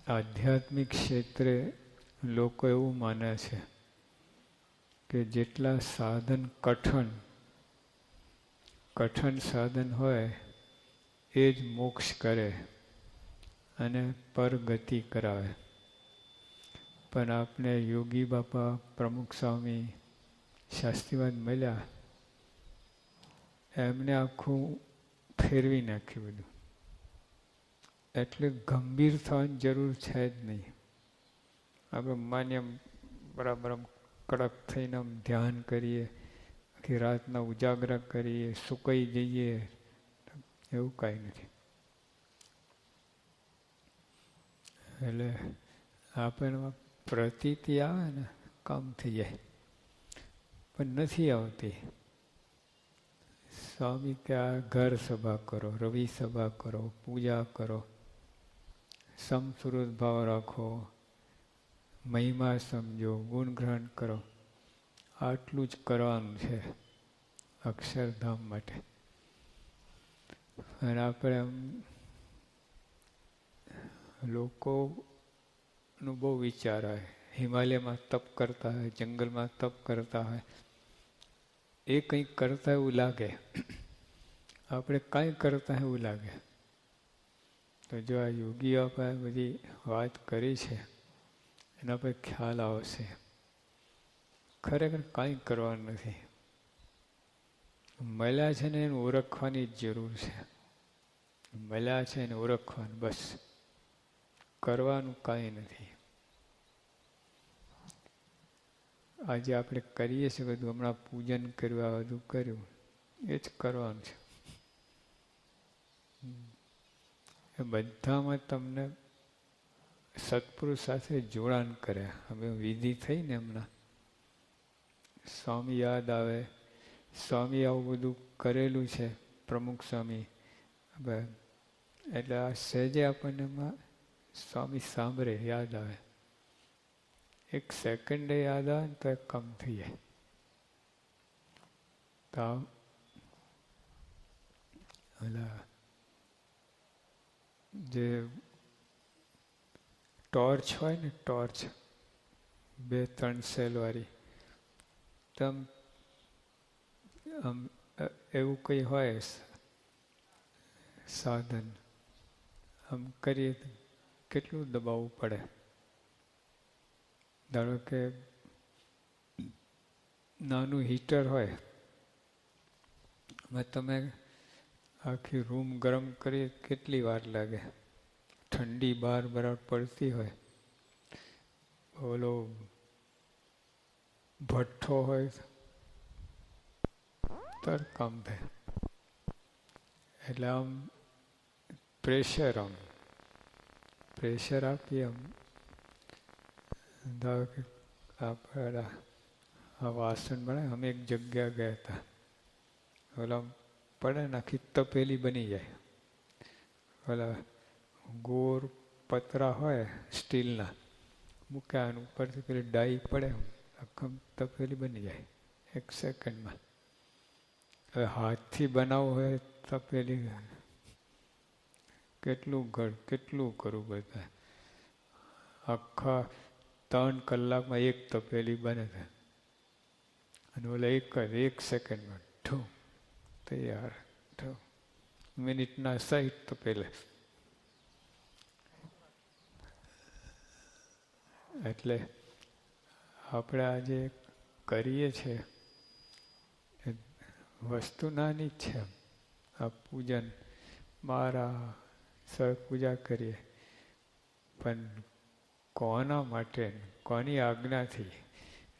આધ્યાત્મિક ક્ષેત્રે લોકો એવું માને છે કે જેટલા સાધન કઠણ સાધન હોય એ જ મોક્ષ કરે અને પરગતિ કરાવે. પણ આપણે યોગી બાપા, પ્રમુખ સ્વામી, શાસ્ત્રીવાદ મળ્યા, એમને આખું ફેરવી નાખ્યું બધું. એટલે ગંભીર થવાની જરૂર છે જ નહીં. આપણે માન્ય બરાબર કડક થઈને આમ ધ્યાન કરીએ, આખી રાતના ઉજાગરા કરીએ, સુકાઈ જઈએ, એવું કાંઈ નથી. એટલે આપણને પ્રતીતિ આવે ને કામ થઈ જાય, પણ નથી આવતી. સ્વામી કે આ ઘર સભા કરો, રવિ સભા કરો, પૂજા કરો, સમસુરત ભાવ રાખો, મહિમા સમજો, ગુણગ્રહણ કરો. આટલું જ કરવાનું છે અક્ષરધામ માટે. અને આપણે લોકોનું બહુ વિચાર હોય, હિમાલયમાં તપ કરતા હોય, જંગલમાં તપ કરતા હોય, એ કંઈક કરતા એવું લાગે, આપણે કાંઈ કરતા એવું લાગે. તો જો આ યોગીઓ આપણે બધી વાત કરી છે એના પર ખ્યાલ આવશે. ખરેખર કાંઈ કરવાનું નથી. મળ્યા છે ને એને ઓળખવાની જ જરૂર છે. મળ્યા છે એને ઓળખવાનું, બસ. કરવાનું કાંઈ નથી. આજે આપણે કરીએ છીએ બધું, હમણાં પૂજન કર્યું, આ બધું કર્યું, એ જ કરવાનું છે. એ બધામાં તમને સત્પુરુષ સાથે જોડાણ કરે. હવે વિધિ થઈ ને હમણાં, સ્વામી યાદ આવે, સ્વામી આવું બધું કરેલું છે, પ્રમુખ સ્વામી. એટલે આ સહેજે આપણને એમાં સ્વામી સાંભળે, યાદ આવે. એક સેકન્ડે યાદ આવે ને તો એક કામ થઈ જાય. તો જે ટોર્ચ હોય ને, ટોર્ચ 2-3 સેલ વાળી, તમ આમ એવું કંઈ હોય સાધન, આમ કરીએ તો કેટલું દબાવવું પડે. ધારો કે નાનું હીટર હોય, તમે આખી રૂમ ગરમ કરીએ કેટલી વાર લાગે. ઠંડી બહાર બરાબર પડતી હોય, ઓલો ભઠ્ઠો હોય તરત કામ થાય. એટલે આમ પ્રેશર આપીએ. આમ ધારો કે આપણે આ વાસણ બનાવે, અમે એક જગ્યા ગયા હતા, ઓલા પડે ને આખી તપેલી બની જાય. ઓલા ગોળ પતરા હોય સ્ટીલના, મૂક્યા ઉપરથી પેલી ડાઈ પડે, આખી તપેલી બની જાય 1 સેકન્ડમાં. હવે હાથથી બનાવવું હોય તપેલી, કેટલું કરવું બધા. આખા 3 કલાકમાં 1 તપેલી બને છે. અને ઓલા 1 સેકન્ડમાં ઠો તૈયાર. મિનિટના 60 તપેલા. એટલે આપણે આજે કરીએ છીએ વસ્તુ નાની જ છે. આ પૂજન મારા સર પૂજા કરીએ, પણ કોના માટે, કોની આજ્ઞાથી?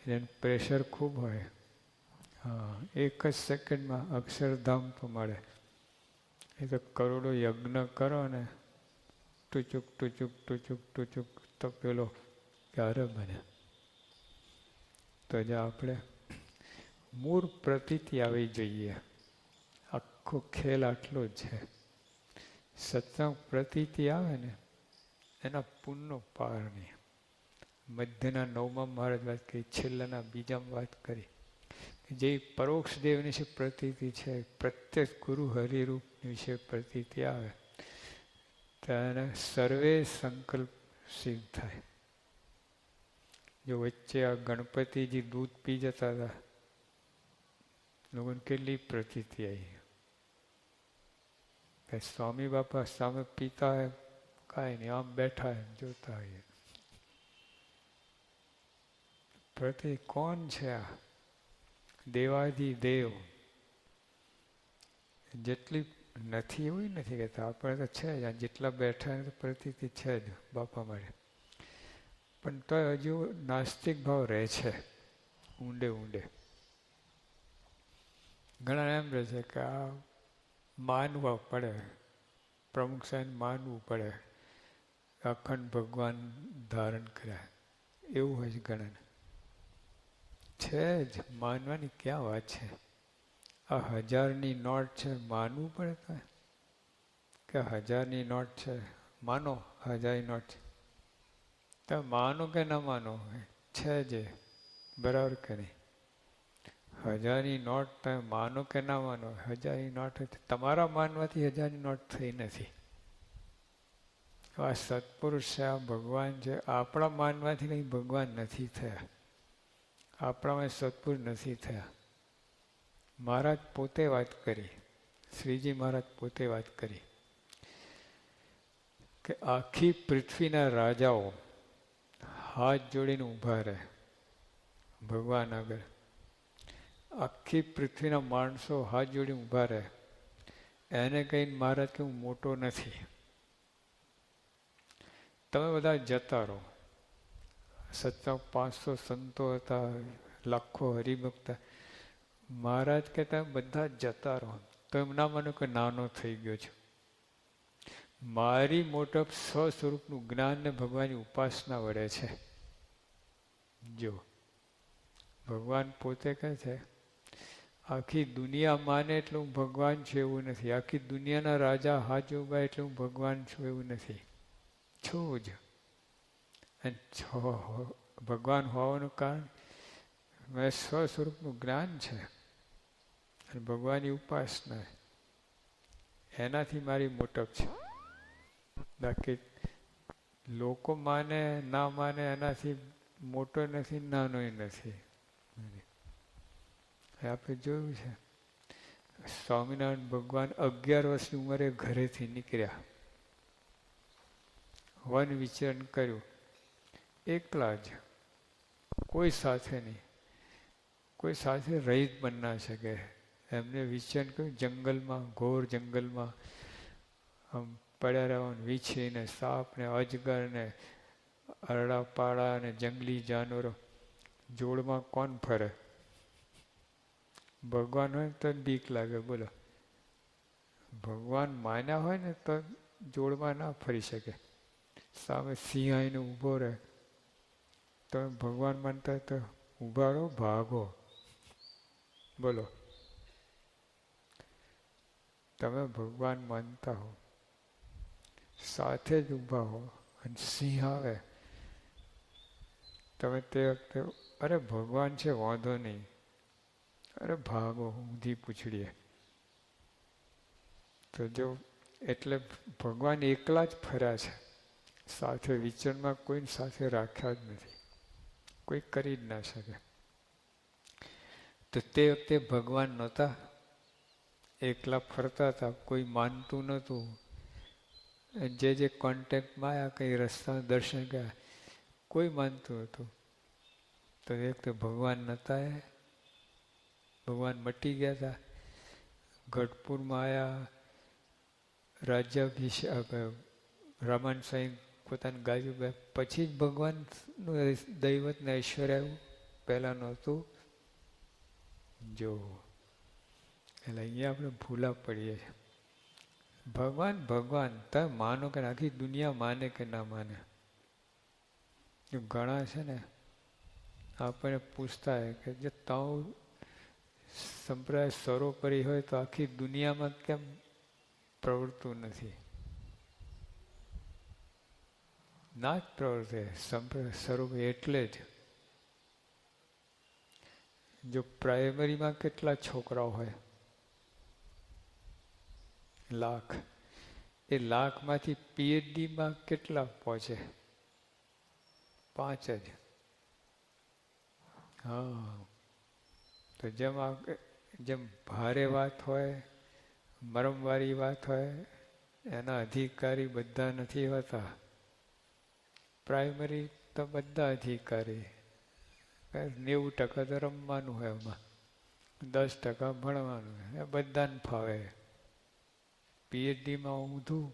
એને પ્રેશર ખૂબ હોય. હા, 1 જ સેકન્ડમાં અક્ષરધામ તો મળે. એ તો કરોડો યજ્ઞ કરો ને, ટૂચુક તો પેલો ક્યારે બને? તો જે આપણે મૂળ પ્રતીતિ આવી જોઈએ. આખો ખેલ આટલો જ છે. સત્સંગ પ્રતીતિ આવે ને એના પુણ્યનો પાર નહીં. મધ્યના 9મા મહારાજ વાત કરી, છેલ્લાના 2જામાં વાત કરી, જે પરોક્ષ દેવની છે પ્રતીતિ છે, પ્રત્યક્ષ ગુરુ હરિરૂપ વિશે પ્રતીતિ આવે, તેને સર્વે સંકલ્પ સિદ્ધ થાય. જો વચ્ચે આ ગણપતિજી દૂધ પી જતા હતા, લોકોને કેટલી પ્રતીતિ આવી. સ્વામી બાપા સામે પીતા હોય, કાંઈ નહીં, આમ બેઠા હોય જોતા હોઈએ. પ્રતિ કોણ છે આ? દેવાધિ દેવ. જેટલી નથી એવું નથી કહેતા, આપણે તો છે જ, જેટલા બેઠા તો પ્રતીતિ છે જ બાપા મળે. પણ તો હજુ નાસ્તિક ભાવ રહે છે ઊંડે ઊંડે. ઘણા એમ રહે છે કે આ માનવા પડે, પ્રમુખ સાહેબ માનવું પડે, અખંડ ભગવાન ધારણ કર્યા, એવું હોય છે ઘણા. છે જ, માનવાની ક્યાં વાત છે? આ 1000ની નોટ છે, માનવું પડે તો કે 1000ની નોટ છે, માનો 1000ની નોટ છે. તો માનો કે ના માનો, છે જે બરાબર કે નહીં? 1000ની નોટ તમે માનો કે ના માનો, 1000ની નોટ તમારા માનવાથી 1000ની નોટ થઈ નથી. આ સત્પુરુષ છે, આ ભગવાન છે, આપણા માનવાથી કંઈ ભગવાન નથી થયા, આપણામાં સત્પુરુષ નથી થયા. મહારાજ પોતે વાત કરી, શ્રીજી મહારાજ પોતે વાત કરી કે આખી પૃથ્વીના રાજાઓ હાથ જોડીને ઊભા રહે ભગવાન આગળ. આખી પૃથ્વીના માણસો હાથ જોડીને ઊભા રહે, એને કહીને મહારાજ કે હું મોટો નથી, તમે બધા જતા રહો. 500 સંતો હતા, લાખો હરિભક્ત. મહારાજ કહેતા બધા જતા રહો, તો એમ ના માનો કે નાનો થઈ ગયો છું. મારી મોટપ સ્વસ્વરૂપનું જ્ઞાન ને ભગવાનની ઉપાસના વડે છે. જો ભગવાન પોતે કહે છે આખી દુનિયા માને એટલે હું ભગવાન છું એવું નથી, આખી દુનિયાના રાજા હાથ ઉભા એટલે હું ભગવાન છું એવું નથી, છું જ. અને ભગવાન હોવાનું કારણ મેં સ્વસ્વરૂપનું જ્ઞાન છે અને ભગવાનની ઉપાસના, એનાથી મારી મોટપ છે. બાકી લોકો માને ના માને એનાથી મોટો નથી, નાનો નથી. આપણે જોયું છે સ્વામિનારાયણ ભગવાન 11 વર્ષની ઉંમરે ઘરેથી નીકળ્યા, વન વિચરણ કર્યું, એકલા જ, કોઈ સાથે નહીં, કોઈ સાથે રહી જ પણ ના શકે. એમને વિચરણ કર્યું જંગલમાં, ઘોર જંગલમાં, આમ પડ્યા રહેવાનું, વીછીને, સાપને, અજગરને, અરડા પાડા અને જંગલી જાનવરો. જોડમાં કોણ ફરે? ભગવાન હોય તો બીક લાગે, બોલો. ભગવાન માન્યા હોય ને તો જોડમાં ના ફરી શકે. સામે સિંહ આવીને ઊભો રહે તો ભગવાન માનતા હોય તો ઊભા રહો, ભાગો. બોલો, તમે ભગવાન માનતા હો, સાથે જ ઊભા હો, અને સિંહ આવે તમે તે વખતે અરે ભગવાન છે વાંધો નહીં, અરે ભાગો ઊંધી પૂછડીએ. તો જો એટલે ભગવાન એકલા જ ફર્યા છે, સાથે વિચરણમાં કોઈને સાથે રાખ્યા જ નથી, કોઈ કરી જ ના શકે. તો તે વખતે ભગવાન નહોતા, એકલા ફરતા હતા, કોઈ માનતું નહોતું. જે કોન્ટેક્ટમાં આવ્યા, કંઈ રસ્તા દર્શન કર્યા, કોઈ માનતું હતું. તો એ વખતે ભગવાન નહોતા, ભગવાન મટી ગયા હતા. ગઢપુરમાં આવ્યા, રાજ્યાભિષેક, રામાયણ સાંઈ પોતાનું ગાયું, પછી જ ભગવાનનું દૈવતને ઐશ્વર્ય આવ્યું, પહેલાં નહોતું. જો એટલે અહીંયા આપણે ભૂલા પડીએ છીએ. ભગવાન ભગવાન તમે માનો કે આખી દુનિયા માને કે ના માને. ઘણા છે ને આપણને પૂછતા હોય કે જે તાવ સંપ્રદાય સર્વોપરી હોય તો આખી દુનિયામાં કેમ પ્રવર્તું નથી? ના જ પ્રવર્તે સંપ્રદાય સર્વોપરી એટલે જ. જો પ્રાઇમરીમાં કેટલા છોકરાઓ હોય? લાખ. એ લાખમાંથી PhDમાં કેટલા પહોંચે? 5 જ. હા, તો જેમ ભારે વાત હોય, મરમવાળી વાત હોય, એના અધિકારી બધા નથી હોતા. પ્રાઇમરી તો બધા અધિકારી. 90% તો રમવાનું હોય એમાં, 10% ભણવાનું હોય, એ બધાને ફાવે. PhDમાં ઊંધું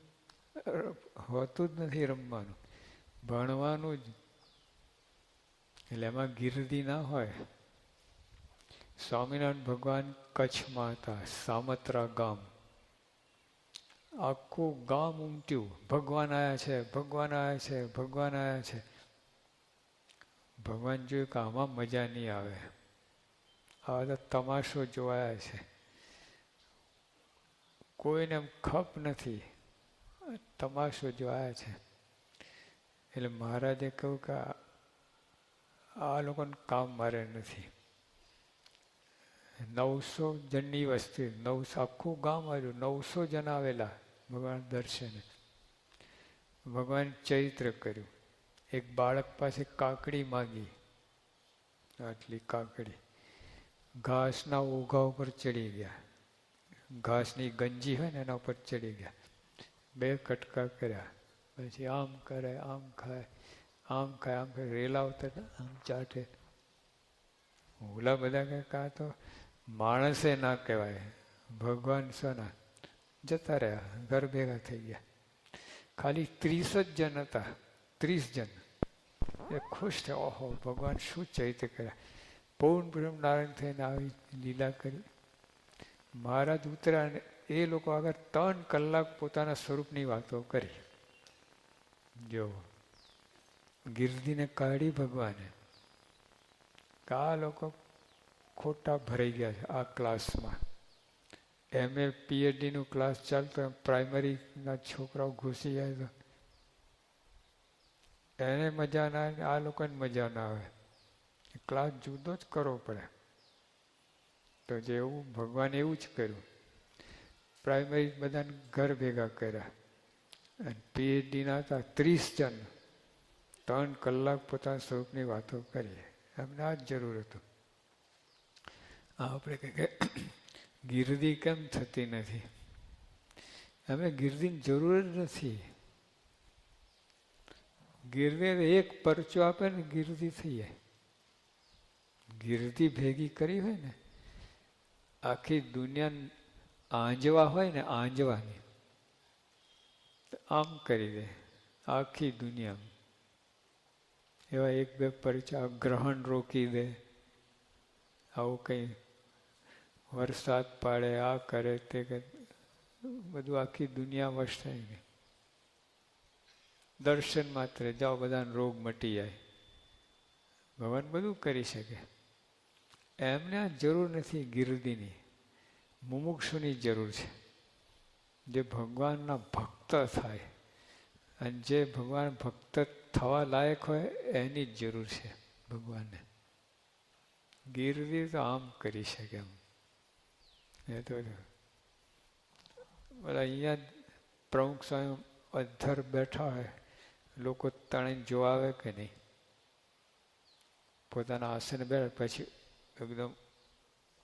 હોતું જ નથી રમવાનું, ભણવાનું જ. એટલે એમાં ગીર્દી ના હોય. સ્વામિનારાયણ ભગવાન કચ્છમાં હતા, સામત્રા ગામ. આખું ગામ ઉમટ્યું, ભગવાન આવ્યા છે, ભગવાન આવ્યા છે, ભગવાન આવ્યા છે. ભગવાન જોયું કે આમાં મજા નહીં આવે, આ તો તમાશો જોવાયા છે, કોઈને ખપ નથી, તમાશો જોવાયા છે. એટલે મહારાજે કહ્યું કે આ લોકોને કામ મારે નથી. 900 જણની વસ્તી, આખું ગામ આવ્યું, 900 જણ આવેલા ભગવાન દર્શને. ભગવાન ચરિત્ર કર્યું. એક બાળક પાસે કાકડી માગી, આટલી કાકડી. ઘાસના ઓઘા ઉપર ચડી ગયા, ઘાસની ગંજી હોય ને એના ઉપર ચડી ગયા, 2 કટકા કર્યા, પછી આમ કરે, આમ ખાય, આમ ખાય, આમ ખાય, રેલાવતા આમ ચાટે. ઓલા બધા કાંઈ તો માણસે ના કહેવાય, ભગવાન સોના. જતા રહ્યા, ઘર ભેગા થઈ ગયા. ખાલી 30 જ જણ હતા, 30 જણ. એ ખુશ થયા, ઓહો ભગવાન શું ચૈત્ય કર્યા, પૂર્ણ બ્રહ્મ નારાયણ થઈને આવી લીલા કરી. મહારાજ ઉતર્યા ને એ લોકો આગળ 3 કલાક પોતાના સ્વરૂપની વાતો કરી. જો ગીર્દીને કાઢી ભગવાને. આ લોકો ખોટા ભરાઈ ગયા છે આ ક્લાસમાં. MA PhDનું ક્લાસ ચાલતો, પ્રાઇમરીના છોકરાઓ ઘૂસી જાય તો એને મજા ના આવે, આ લોકોને મજા ના આવે. ક્લાસ જુદો જ કરવો પડે. તો જેવું ભગવાન એવું જ કર્યું. પ્રાઇમરી બધાને ઘર ભેગા કર્યા, અને PhDના હતા 30 જણ, 3 કલાક પોતાના સ્વરૂપની વાતો કરીએ. એમને આ જ જરૂર હતું. આપણે કે ગીર્દી કેમ થતી નથી? અમે ગીર્દીની જરૂર જ નથી. ગીર્દી એક પરચો આપે ને ગીર્દી થઈ જાય. ગીર્દી ભેગી કરી હોય ને, આખી દુનિયા આંજવા હોય ને, આંજવાની આમ કરી દે આખી દુનિયા. એવા 1-2 પરચા, ગ્રહણ રોકી દે, આવું કંઈ વરસાદ પાડે, આ કરે તે કરે, બધું આખી દુનિયા વશ થઈ ગઈ. દર્શન માત્ર જાઓ, બધાને રોગ મટી જાય. ભગવાન બધું કરી શકે. એમને આ જરૂર નથી ગીર્દીની, મુમુક્ષુની જરૂર છે. જે ભગવાનના ભક્ત થાય, અને જે ભગવાન ભક્ત થવા લાયક હોય એની જ જરૂર છે ભગવાનને. ગીર્દી તો આમ કરી શકે એમ. એ તો બધા અહીંયા પ્રમુખ સ્વામી અધ્ધર બેઠા હોય, લોકો તણીને જોવા આવે કે નહીં? પોતાના આસન બેઠા પછી એકદમ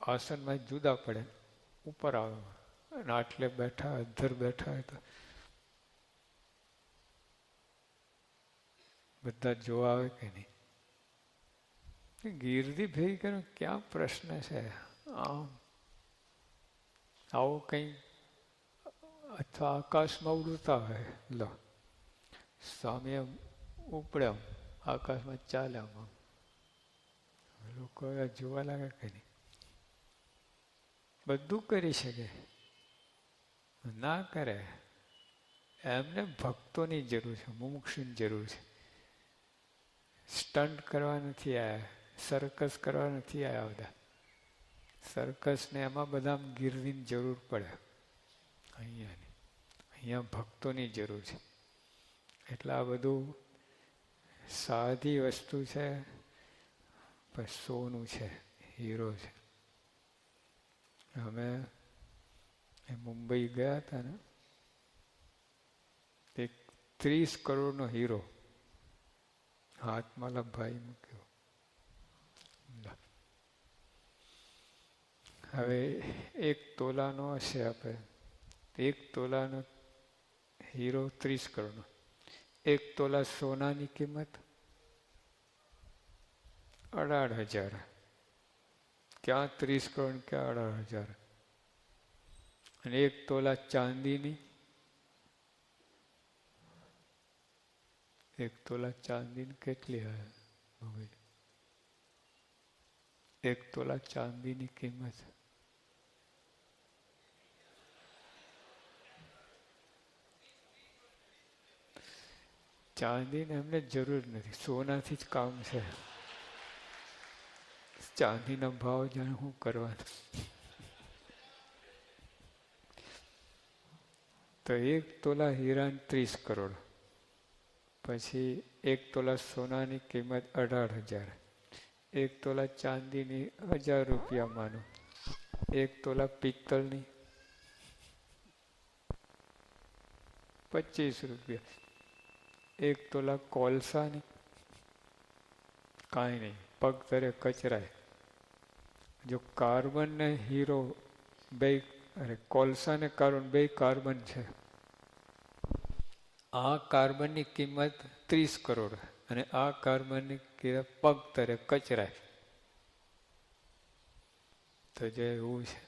આસનમાં જુદા પડે, ઉપર આવે, અને આટલે બેઠા અધ્ધર બેઠા હોય તો બધા જોવા આવે કે નહીં? ગીર્દી ભેગી કર્યો ક્યાં પ્રશ્ન છે? આવું કંઈ, અથવા આકાશમાં ઉડતા હોય, લો સ્વામી એમ ઉપડ્યા, આકાશમાં ચાલ્યા, લોકો જોવા લાગે કે નહીં? બધું કરી શકે, ના કરે. એમને ભક્તોની જરૂર છે, મુમુક્ષુની જરૂર છે. સ્ટન્ટ કરવા નથી આવ્યા, સર્કસ કરવા નથી આવ્યા બધા. સર્કસને એમાં બધા ગીર્દીની જરૂર પડે, અહીંયા ભક્તોની જરૂર છે. એટલે આ બધું સાદી વસ્તુ છે, પણ સોનું છે, હીરો છે. અમે મુંબઈ ગયા હતા ને, એક 30 કરોડનો હીરો હાથમાં લંબાઈ મૂક્યો. હવે 1 તોલાનો હશે, આપણે 1 તોલાનો હીરો 30 કરોડનો. 1 તોલા સોનાની કિંમત 18,000. ક્યાં 30 કરોડ, ક્યાં 18,000. અને 1 તોલા ચાંદીની 1 તોલા ચાંદીની કેટલી હોય? 1 તોલા ચાંદીની કિંમત ચાંદીને એમને જરૂર નથી, સોનાથી જ કામ છે. ચાંદીના ભાવ જાણે શું કરવાનું. તો 1 તોલા હીરા 30 કરોડ. પછી 1 તોલા સોનાની કિંમત 18,000. 1 તોલા ચાંદીની 1,000 રૂપિયા માનો. 1 તોલા પિત્તળની 25 રૂપિયા. 1 તોલા કોલસાની કાંઈ નહીં, પગ તરે કચરાય. જો કાર્બન ને હીરો બે, કોલસા ને કાર્બન બે કાર્બન છે. આ કાર્બનની કિંમત 30 કરોડ અને આ કાર્બનની કિંમત પગ તરે કચરાય. તો જે એવું છે,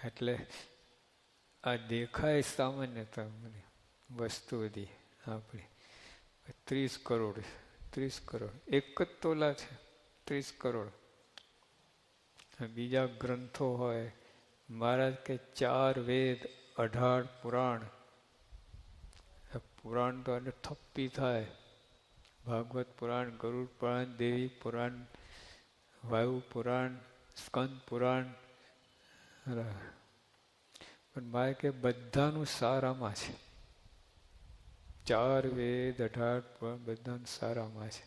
એટલે આ દેખાય સામાન્યતા વસ્તુ બધી આપણી 30 કરોડ 30 કરોડ 1 જ તોલા છે. 30 કરોડ. બીજા ગ્રંથો હોય, મહારાજ કે 4 વેદ 18 પુરાણ. પુરાણ તો અને થપ્પી થાય. ભાગવત પુરાણ, ગરુડ પુરાણ, દેવી પુરાણ, વાયુ પુરાણ, સ્કંદ પુરાણ. પણ મારે કે બધાનું સારામાં છે. 4 વેદ 18 પુરાણ બધાનું સારામાં છે.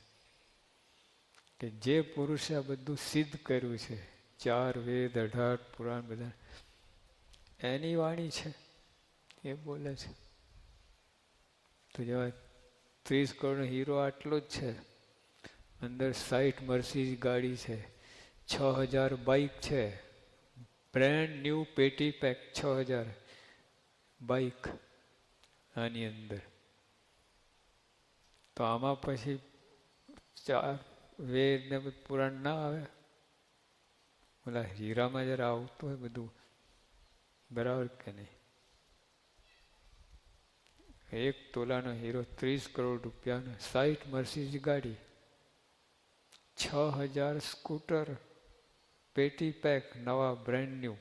કે જે પુરુષે આ બધું સિદ્ધ કર્યું છે, 4 વેદ 18 પુરાણ બધા એની વાણી છે, એ બોલે છે. તો જેવા 30 કરોડનો હીરો આટલો જ છે. અંદર 60 મર્સિડીઝ ગાડી છે, 6,000 બાઇક છે, બ્રેન્ડ ન્યૂ પેટી પેક 6,000 બાઇક આની અંદર. તો આમાં પછી 4 વેદ ને પુરાણ ના આવે? ઓલા હીરામાં જરા આવતું હોય બધું, બરાબર કે નહીં? 1 તોલાનો હીરો 30 કરોડ રૂપિયાનો, 60 મર્સિડીઝ ગાડી, 6,000 સ્કૂટર પેટી પેક નવા બ્રેન્ડ ન્યૂ,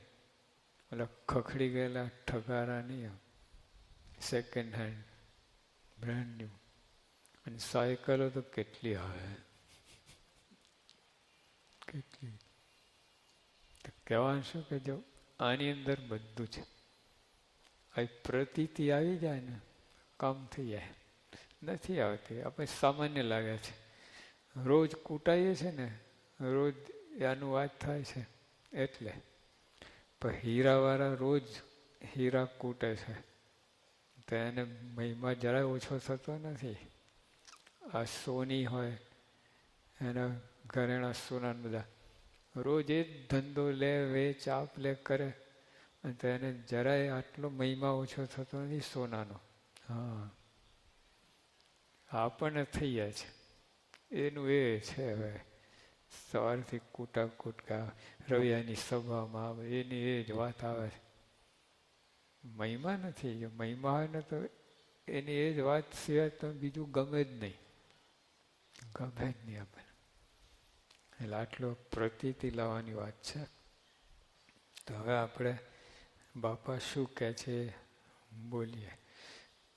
ઓલા ખખડી ગયેલા ઠગારા નહીં, સેકન્ડ હેન્ડ બ્રેન્ડ ન્યૂ. અને સાયકલો તો કેટલી આવે, કેટલી. કહેવાનું શું કે જો આની અંદર બધું છે. આ પ્રતીતિ આવી જાય ને કામ થઈ જાય. નથી આવતી, આપણે સામાન્ય લાગે છે. રોજ કૂટાઈએ છે ને, રોજ આનું વાત થાય છે એટલે. પણ હીરાવાળા રોજ હીરા કૂટે છે તો એને મહિમા જરાય ઓછો થતો નથી. આ સોની હોય, એના ઘરેણા સોના બધા રોજ એ જ ધંધો લે, વેચ આપ લે કરે, અને તો એને જરાય આટલો મહિમા ઓછો થતો નથી સોનાનો. હા, આપણને થઈ જાય છે. એનું એ છે. હવે સવારથી કૂટા કૂટકા રવિયાની સભામાં આવે, એની એ જ વાત આવે છે. મહિમા નથી. જો મહિમા હોય ને તો એની એ જ વાત સિવાય તો બીજું ગમે જ નહીં, ગમે જ નહીં આપણને. એટલે આટલો પ્રતીતિ લાવવાની વાત છે. તો હવે આપણે બાપા શું કહે છે બોલીએ,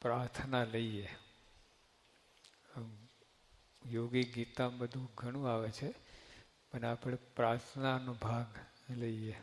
પ્રાર્થના લઈએ. યોગી ગીતા બધું ઘણું આવે છે, પણ આપણે પ્રાર્થનાનો ભાગ લઈએ.